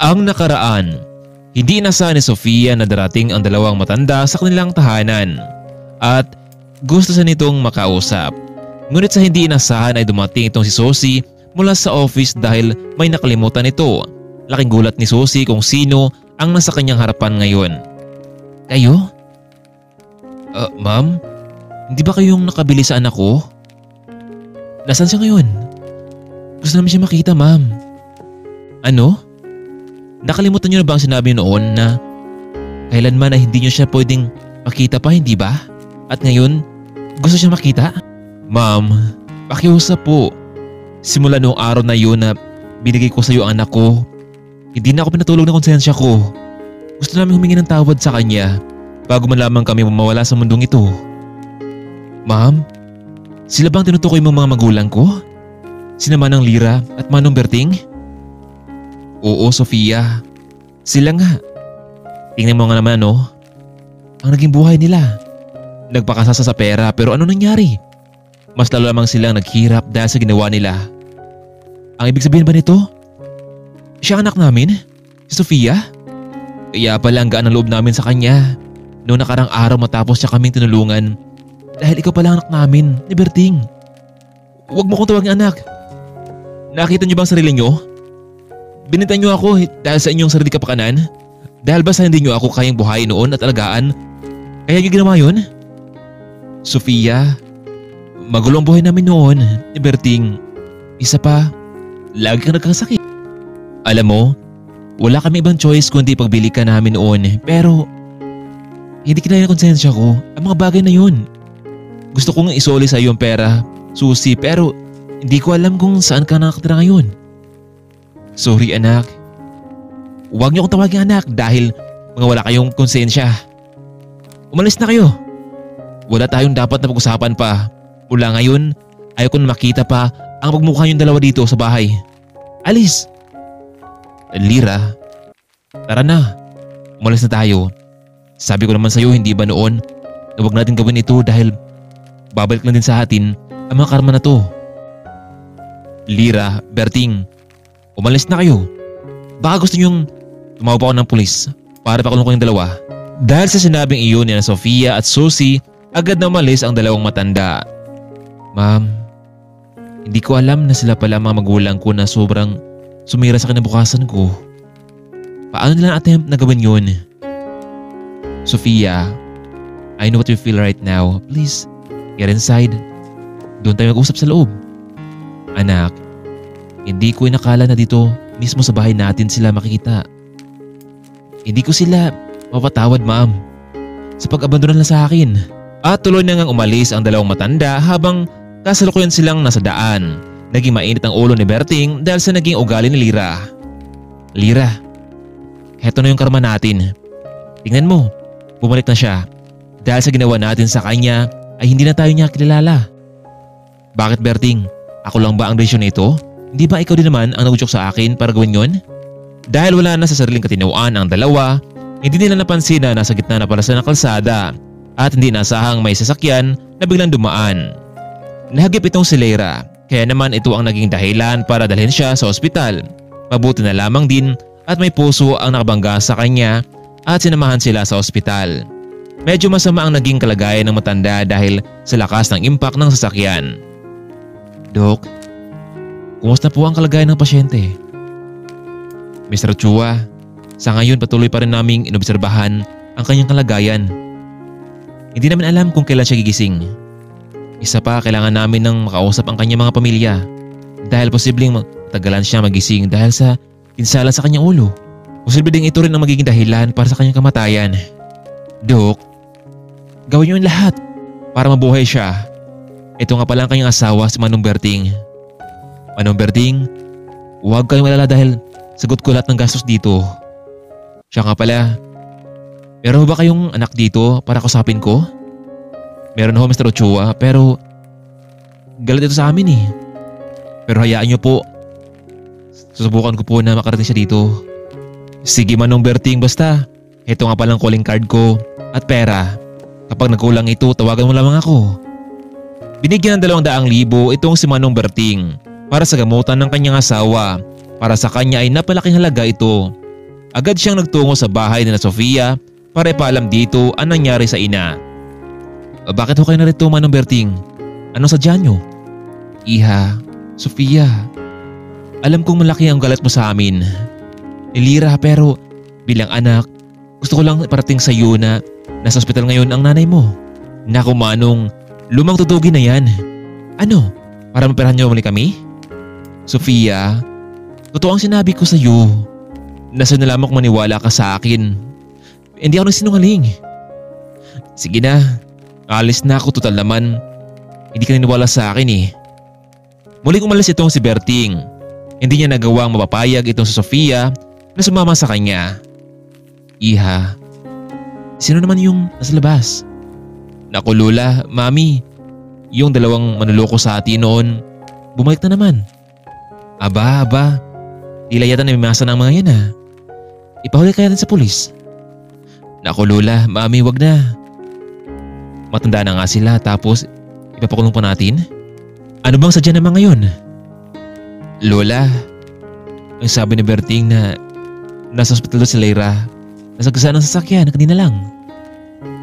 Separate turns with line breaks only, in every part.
Ang nakaraan, hindi inasahan ni Sofia na darating ang dalawang matanda sa kanilang tahanan at gusto sa nitong makausap. Ngunit sa hindi inasahan ay dumating itong si Sosie mula sa office dahil may nakalimutan ito. Laking gulat ni Sosie kung sino ang nasa kanyang harapan ngayon. Kayo? Ma'am? Hindi ba kayong nakabili sa anak ko? Nasaan siya ngayon? Gusto namin siya makita, ma'am. Ano? Nakalimutan niyo na ba ang sinabi noon na kailanman ay hindi niyo siya pwedeng makita pa, hindi ba? At ngayon, gusto siya makita? Ma'am, pakiusap po. Simula noong araw na yun na binigay ko sa iyo ang anak ko, hindi na ako pinatulog ng konsensya ko. Gusto namin humingi ng tawad sa kanya bago man lamang kami mawala sa mundong ito. Ma'am, sila bang tinutukoy mo mga magulang ko? Sina Manang Lira at Manong Berting? Oo, Sofia. Sila nga. Tingnan mo nga naman ang naging buhay nila. Nagpakasasa sa pera pero ano nangyari? Mas lalo lamang silang naghirap dahil sa ginawa nila. Ang ibig sabihin ba nito? Siya ang anak namin? Si Sofia? Kaya pala ang gaan ang loob namin sa kanya noong nakarang araw matapos siya kaming tinulungan dahil ikaw pala ang anak namin ni Berting. Huwag mo kong tawagin anak. Nakita niyo bang sarili niyo? Binenta niyo ako dahil sa inyong sarili kapakanan? Dahil ba sa hindi niyo ako kayang buhayin noon at alagaan? Kaya niyo ginawa yun? Sofia, magulo ang buhay namin noon ni Berting. Isa pa, lagi kang nagkasakit. Alam mo, wala kami ibang choice kundi pagbili ka namin noon pero hindi kinaya ng konsensya ko ang mga bagay na yun. Gusto kong isoli sa iyo ang pera, Susie, pero hindi ko alam kung saan ka nakatira ngayon. Sorry anak. Huwag niyo akong tawagin anak dahil mga wala kayong konsensya. Umalis na kayo. Wala tayong dapat na pag-usapan pa. Mula ngayon, ayaw ko na makita pa ang pagmukha niyong dalawa dito sa bahay. Alis! Lira, tara na. Umalis na tayo. Sabi ko naman sa iyo hindi ba noon na huwag natin gawin ito dahil babalik lang din sa atin ang mga karma na to. Lira, Berting, umalis na kayo. Baka gusto niyong tumawag pa ako ng pulis para pakulong ko yung dalawa. Dahil sa sinabing iyon ni Sofia at Susie, agad na umalis ang dalawang matanda. Ma'am, hindi ko alam na sila pala mga magulang ko na sobrang sumira sa kinabukasan ko. Paano nila attempt na gawin yun? Sofia, I know what you feel right now. Please, get inside. Doon tayo mag-usap sa loob. Anak, hindi ko inakala na dito mismo sa bahay natin sila makikita. Hindi ko sila mapatawad, ma'am, sa pag-abandona nila sa akin. At tuloy na ngang umalis ang dalawang matanda habang kasalukuyan silang nasa daan. Naging mainit ang ulo ni Berting dahil sa naging ugali ni Lira. Lira, heto na yung karma natin. Tingnan mo, bumalik na siya. Dahil sa ginawa natin sa kanya ay hindi na tayo niya kilala. Bakit Berting? Ako lang ba ang desisyon nito? Hindi ba ikaw din naman ang nagudyok sa akin para gawin yon? Dahil wala na sa sariling katinawaan ang dalawa, hindi nila napansin na nasa gitna na pala sa kalsada at hindi nasahang may sasakyan na biglang dumaan. Nahagip itong si Lira, kaya naman ito ang naging dahilan para dalhin siya sa ospital. Mabuti na lamang din at may puso ang nakabangga sa kanya at sinamahan sila sa ospital. Medyo masama ang naging kalagayan ng matanda dahil sa lakas ng impact ng sasakyan. Dok, kumusta po ang kalagayan ng pasyente? Mr. Chua, sa ngayon patuloy pa rin naming inobserbahan ang kanyang kalagayan. Hindi namin alam kung kailan siya gigising. Isa pa, kailangan namin ng makausap ang kanyang mga pamilya dahil posibleng matagalan siya magising dahil sa pinsala sa kanyang ulo. Posible ding ito rin ang magiging dahilan para sa kanyang kamatayan. Dok, gawin niyo ang lahat para mabuhay siya. Ito nga pala ang kanyang asawa si Manong Berting. Manong Berting, huwag kayong malala dahil sagot ko lahat ng gastos dito. Siya nga pala, meron ba kayong anak dito para kausapin ko? Meron ho Mr. Ochoa pero galit ito sa amin eh. Pero hayaan niyo po, susubukan ko po na makarating siya dito. Sige Manong Berting, basta ito nga palang calling card ko at pera. Kapag nagkulang ito, tawagan mo lamang ako. Binigyan ng 200,000 itong si Manong Berting para sa gamutan ng kanyang asawa. Para sa kanya ay napalaking halaga ito Agad siyang nagtungo sa bahay ni na Sofia para ipaalam dito ang nangyari sa ina. Bakit ho kayo narito, Manong Berting? Anong sadya niyo? Iha, Sofia, alam kong malaki ang galit mo sa amin. Nilira, pero bilang anak, gusto ko lang iparating sa iyo na nasa ospital ngayon ang nanay mo. Naku Manong, lumang tutugin na yan. Ano? Para maperahan niyo muli kami? Sofia, totoo ang sinabi ko sa iyo. Nasa na lamang maniwala ka sa akin. Hindi ako nagsinungaling. Sige na, alis na ako, total naman. Hindi ka naniwala sa akin eh. Muling umalis itong si Berting. Hindi niya nagawang mapapayag itong si Sofia na sumama sa kanya. Iha, sino naman yung nasa labas? Naku Lola, Mami, yung dalawang manloloko sa atin noon, bumalik na naman. Aba, tila yata namimasa ng mga yan ah. Ipahuli kaya natin sa pulis. Naku Lola, Mami, wag na. Matanda na nga sila tapos ipapakulong pa natin? Ano bang sadya naman ngayon? Lola, ang sabi ni Berting na nasa ospital si Lyra, nasagasaan ng sasakyan kanina lang.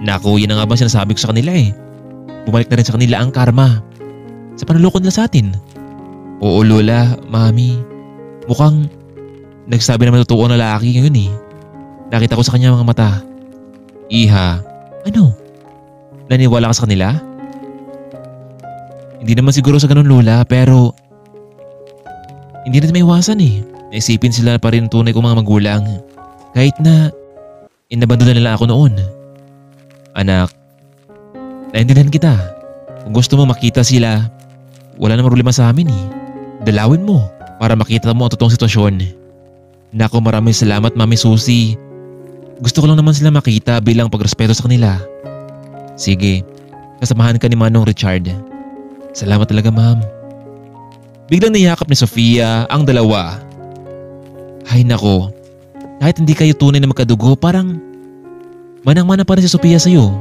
Naku, yun na nga ba sinasabi ko sa kanila eh. Bumalik na rin sa kanila ang karma sa panuloko nila sa atin. Oo Lola, Mami, mukhang nagsabi naman totoo na lalaki ngayon eh. Nakita ko sa kanya mga mata. Iha, ano? Naniwala ka sa kanila? Hindi naman siguro sa ganun Lola, pero hindi natin maiwasan eh. Naisipin sila pa rin tunay kong mga magulang kahit na inabandona nila ako noon. Anak, naintindihan kita. Kung gusto mo makita sila, wala namang problema sa amin eh. Dalawin mo para makita mo ang totoong sitwasyon. Naku, maraming salamat Mami Susie. Gusto ko lang naman sila makita bilang pagrespeto sa kanila. Sige, kasamahan ka ni Manong Richard. Salamat talaga Ma'am. Biglang niyakap ni Sofia ang dalawa. Hay nako, kahit hindi kayo tunay na magkadugo, parang manang-mana pa rin si Sofia sa'yo.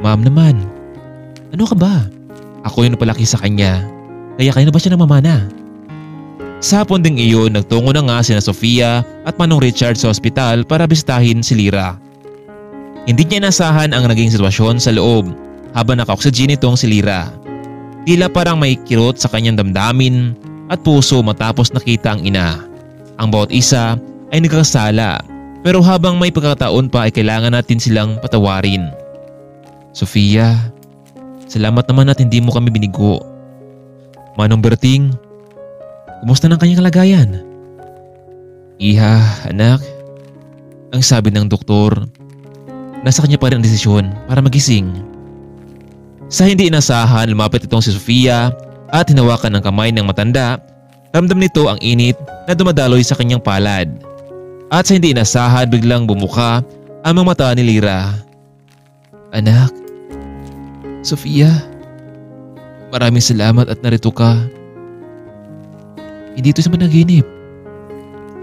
Ma'am naman, ano ka ba? Ako yung napalaki sa kanya, kaya kayo na ba siya namamana? Sa hapon ding iyon, nagtungo na nga sina Sofia at Manong Richard sa ospital para bisitahin si Lyra. Hindi niya inasahan ang naging sitwasyon sa loob habang naka-oxygen itong si Lyra. Tila parang may kirot sa kanyang damdamin at puso matapos nakita ang ina. Ang bawat isa ay nagkakasala, pero habang may pagkakataon pa ay kailangan natin silang patawarin. Sofia, salamat naman at hindi mo kami binigo. Manong Berting, kumusta ng kanyang kalagayan? Iha, anak, ang sabi ng doktor, nasa kanya pa rin ang desisyon para magising. Sa hindi inasahan, lumapit itong si Sofia at hinawakan ang kamay ng matanda. Ramdam nito ang init na dumadaloy sa kanyang palad. At sa hindi inasahan, biglang bumuka ang mga mata ni Lyra. Anak, Sofia, maraming salamat at narito ka. Hindi ito sa panaginip.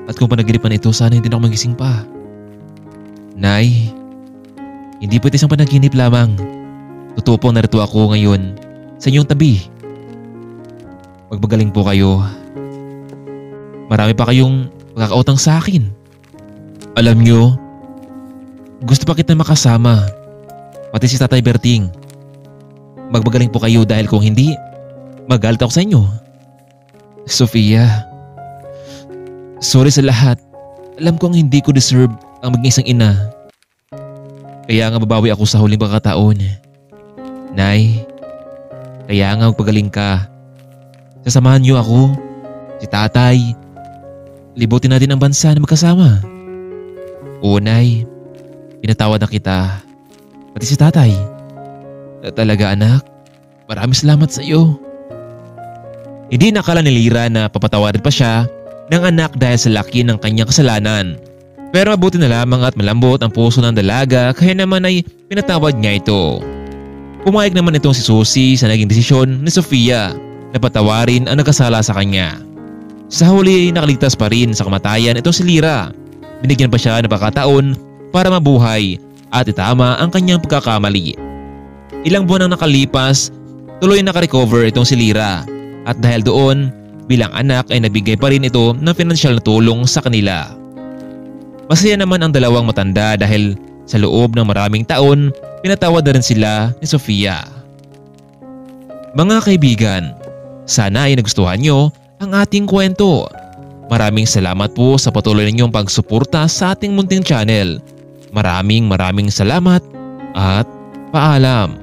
At kung panaginip man ito, sana hindi na ako magising pa. Nay, hindi po ito isang panaginip lamang. Totoo po, narito ako ngayon sa inyong tabi. Magmagaling po kayo. Marami pa kayong magkakautang sa akin. Alam nyo, gusto pa kita makasama. Pati si Tatay Berting. Magmagaling po kayo dahil kung hindi, magalit ako sa inyo. Sofia, sorry sa lahat. Alam kong hindi ko deserve ang maging isang ina. Kaya nga babawi ako sa huling pagkataon. Nay, kaya nga magpagaling ka. Sasamahan niyo ako, si Tatay. Libutin natin ang bansa na magkasama. Oo Nay, pinatawad na kita. Pati si Tatay. Talaga anak, maraming salamat sa iyo. Hindi nakala ni Lyra na papatawarin pa siya ng anak dahil sa laki ng kanyang kasalanan. Pero mabuti na lamang at malambot ang puso ng dalaga kaya naman ay pinatawad niya ito. Pumayag naman itong si Susie sa naging desisyon ni Sofia na patawarin ang nagkasala sa kanya. Sa huli ay nakaligtas pa rin sa kamatayan itong si Lyra. Binigyan pa siya ng pagkataon para mabuhay at itama ang kanyang pagkakamali. Ilang buwan ang nakalipas, tuloy nakarecover itong si Lyra at dahil doon bilang anak ay nabigay pa rin ito ng pinansyal na tulong sa kanila. Masaya naman ang dalawang matanda dahil sa loob ng maraming taon, pinatawad na rin sila ni Sofia. Mga kaibigan, sana ay nagustuhan nyo ang ating kwento. Maraming salamat po sa patuloy ninyong pagsuporta sa ating munting channel. Maraming salamat at paalam.